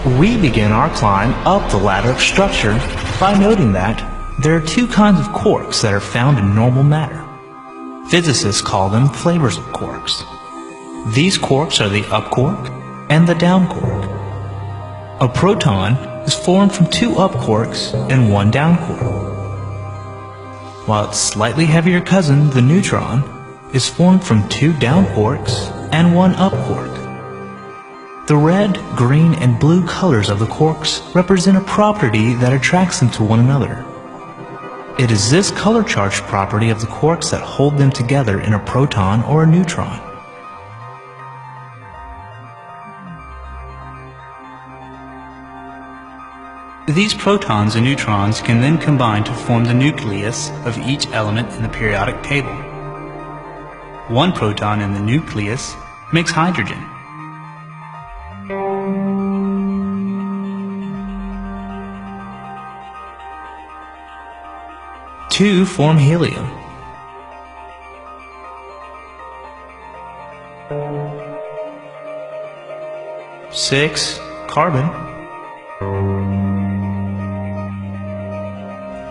We begin our climb up the ladder of structure by noting that there are two kinds of quarks that are found in normal matter. Physicists call them flavors of quarks. These quarks are the up quark and the down quark. A proton is formed from two up quarks and one down quark, while its slightly heavier cousin, the neutron, is formed from two down quarks and one up quark. The red, green, and blue colors of the quarks represent a property that attracts them to one another. It is this color charge property of the quarks that hold them together in a proton or a neutron. These protons and neutrons can then combine to form the nucleus of each element in the periodic table. One proton in the nucleus makes hydrogen. Two form helium. Six, carbon.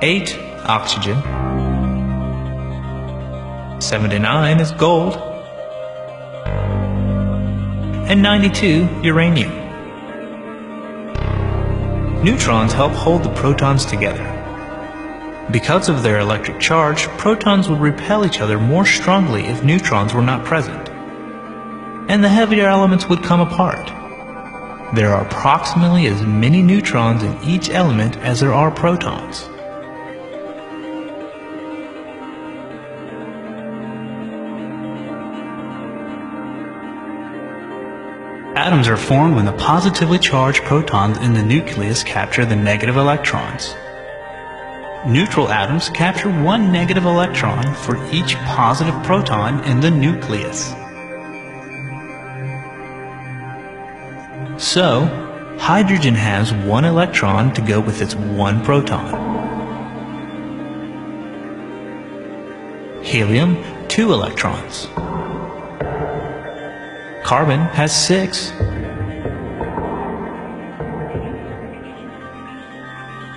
8, oxygen. 79 is gold. And 92, uranium. Neutrons help hold the protons together. Because of their electric charge, protons would repel each other more strongly if neutrons were not present, and the heavier elements would come apart. There are approximately as many neutrons in each element as there are protons. Atoms are formed when the positively charged protons in the nucleus capture the negative electrons. Neutral atoms capture one negative electron for each positive proton in the nucleus. So, hydrogen has one electron to go with its one proton. Helium, 2 electrons. Carbon has 6.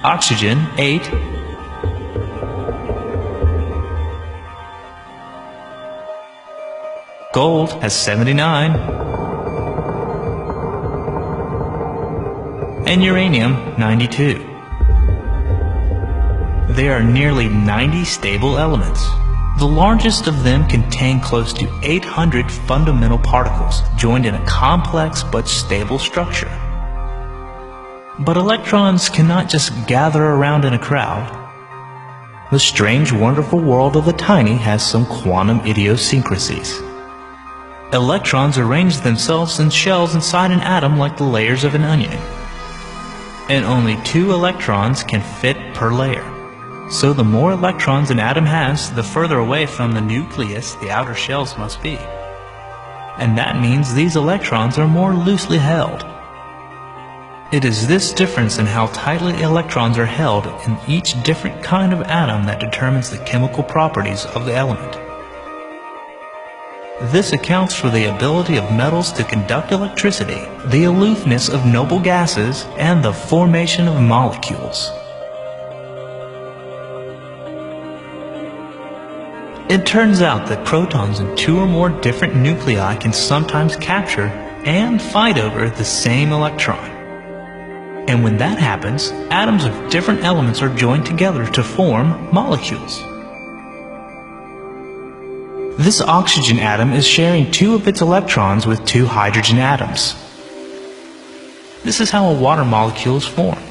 Oxygen, 8. Gold has 79, and uranium 92. There are nearly 90 stable elements. The largest of them contain close to 800 fundamental particles joined in a complex but stable structure. But electrons cannot just gather around in a crowd. The strange, wonderful world of the tiny has some quantum idiosyncrasies. Electrons arrange themselves in shells inside an atom like the layers of an onion. And only 2 electrons can fit per layer. So the more electrons an atom has, the further away from the nucleus the outer shells must be. And that means these electrons are more loosely held. It is this difference in how tightly electrons are held in each different kind of atom that determines the chemical properties of the element. This accounts for the ability of metals to conduct electricity, the aloofness of noble gases, and the formation of molecules. It turns out that protons in 2 or more different nuclei can sometimes capture and fight over the same electron. And when that happens, atoms of different elements are joined together to form molecules. This oxygen atom is sharing 2 of its electrons with 2 hydrogen atoms. This is how a water molecule is formed.